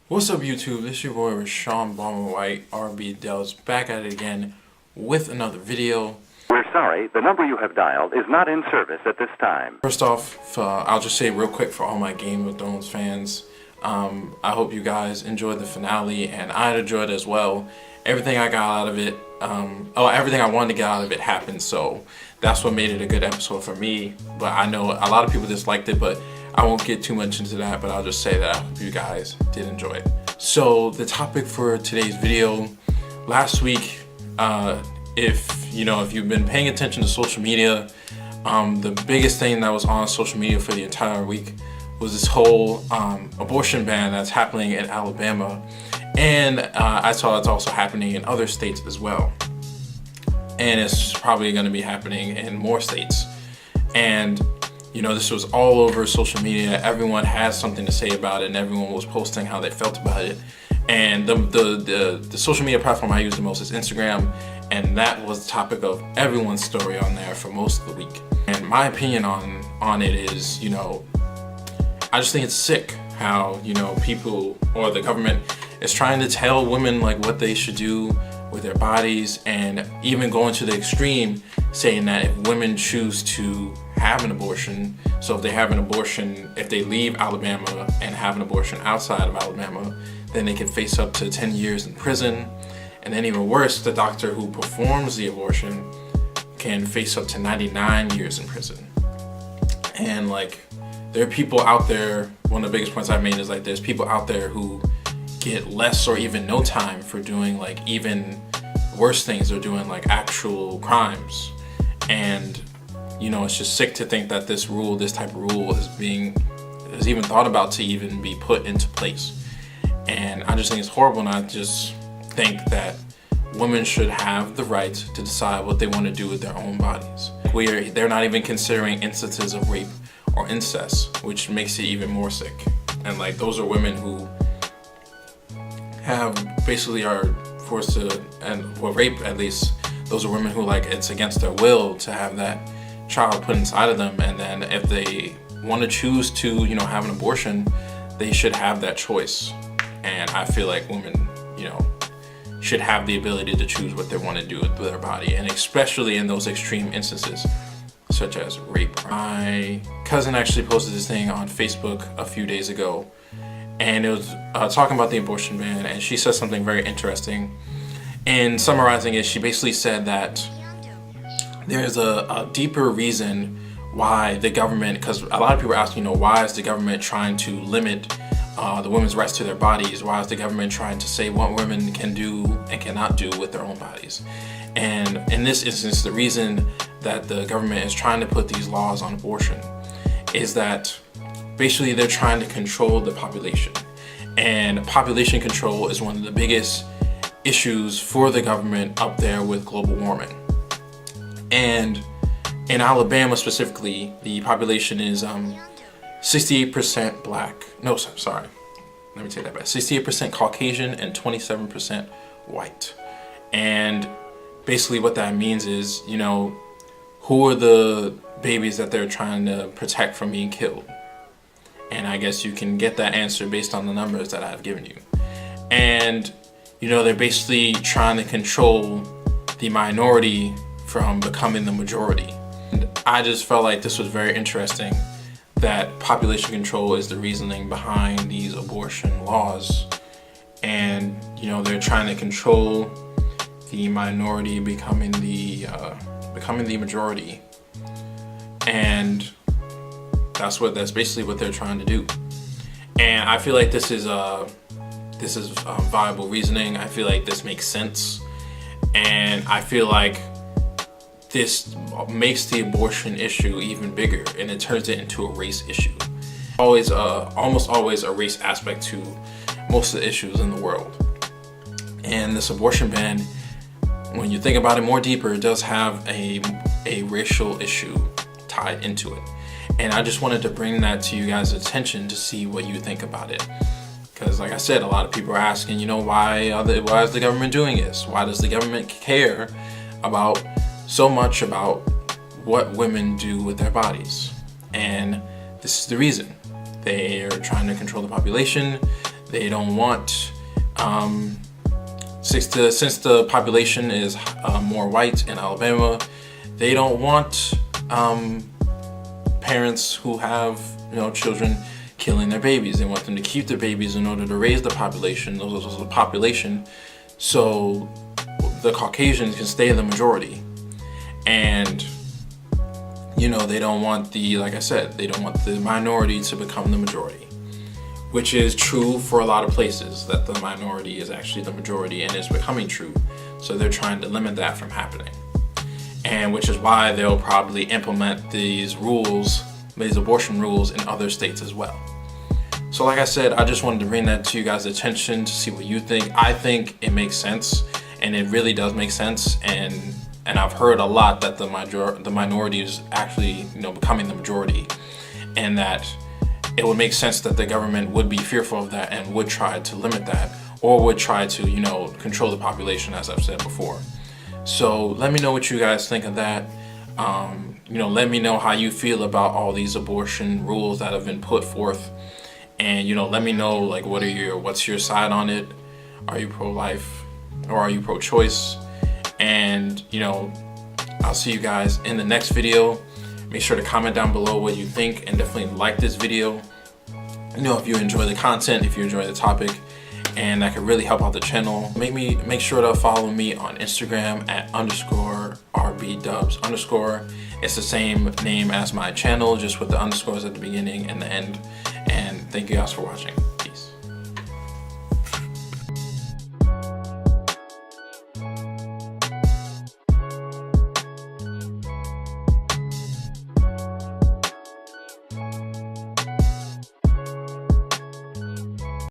What's up, YouTube? This is your boy Rashawn Bomber White, RB Dells, back at it again with another video. We're sorry, the number you have dialed is not in service at this time. First off, I'll just say real quick for all my Game of Thrones fans, I hope you guys enjoyed the finale, and I enjoyed it as well. Everything I got out of it, everything I wanted to get out of it happened, so that's what made it a good episode for me. But I know a lot of people disliked it, but I won't get too much into that, but I'll just say that I hope you guys did enjoy it. So the topic for today's video, last week, if you've been paying attention to social media, the biggest thing that was on social media for the entire week was this whole abortion ban that's happening in Alabama, and I saw it's also happening in other states as well, and it's probably going to be happening in more states. And this was all over social media. Everyone has something to say about it, and everyone was posting how they felt about it. And the social media platform I use the most is Instagram, and that was the topic of everyone's story on there for most of the week. And my opinion on it is, I just think it's sick how, people or the government is trying to tell women like what they should do with their bodies, and even going to the extreme saying that if women choose to have an abortion, so if they have an abortion, if they leave Alabama and have an abortion outside of Alabama, then they can face up to 10 years in prison. And then even worse, the doctor who performs the abortion can face up to 99 years in prison. And there are people out there, one of the biggest points I made is there's people out there who get less or even no time for doing even worse things. They're doing actual crimes. And it's just sick to think that this type of rule is even thought about to even be put into place. And I just think it's horrible, and I just think that women should have the right to decide what they want to do with their own bodies. They're not even considering instances of rape or incest, which makes it even more sick. And those are women who basically are forced to, and rape at least, those are women who it's against their will to have that child put inside of them. And then if they want to choose to have an abortion, they should have that choice. And I feel like women should have the ability to choose what they want to do with their body, and especially in those extreme instances such as rape. My cousin actually posted this thing on Facebook a few days ago, and it was talking about the abortion ban, and she said something very interesting. In summarizing it, she basically said that there's a deeper reason why the government, because a lot of people are asking, why is the government trying to limit the women's rights to their bodies? Why is the government trying to say what women can do and cannot do with their own bodies? And in this instance, the reason that the government is trying to put these laws on abortion is that basically they're trying to control the population. And population control is one of the biggest issues for the government up there with global warming. And in Alabama specifically, the population is 68% black. No, sorry. Let me take that back. 68% Caucasian and 27% white. And basically what that means is, who are the babies that they're trying to protect from being killed? And I guess you can get that answer based on the numbers that I've given you. And, they're basically trying to control the minority from becoming the majority. And I just felt like this was very interesting, that population control is the reasoning behind these abortion laws. And, they're trying to control the minority becoming the majority. And that's basically what they're trying to do. And I feel like this is viable reasoning. I feel like this makes sense. And I feel like this makes the abortion issue even bigger, and it turns it into a race issue. Almost always a race aspect to most of the issues in the world. And this abortion ban, when you think about it more deeper, it does have a racial issue tied into it. And I just wanted to bring that to you guys' attention to see what you think about it. Because like I said, a lot of people are asking, why is the government doing this? Why does the government care so much about what women do with their bodies? And this is the reason. They are trying to control the population. They don't want, since the population is more white in Alabama, they don't want parents who have, children killing their babies. They want them to keep their babies in order to raise the population, so the Caucasians can stay the majority. And they don't want like I said, they don't want the minority to become the majority, which is true for a lot of places, that the minority is actually the majority and is becoming true. So they're trying to limit that from happening. And which is why they'll probably implement these abortion rules in other states as well. So like I said, I just wanted to bring that to you guys' attention to see what you think. I think it makes sense, and it really does make sense. And I've heard a lot that the minority is actually, becoming the majority, and that it would make sense that the government would be fearful of that and would try to limit that, or would try to, control the population, as I've said before. So let me know what you guys think of that. Let me know how you feel about all these abortion rules that have been put forth. And, let me know, like, what's your side on it? Are you pro-life or are you pro-choice? And, I'll see you guys in the next video. Make sure to comment down below what you think, and definitely like this video. If you enjoy the content, if you enjoy the topic, and that could really help out the channel. Make sure to follow me on Instagram at _RBDubs_. It's the same name as my channel, just with the underscores at the beginning and the end. And thank you guys for watching.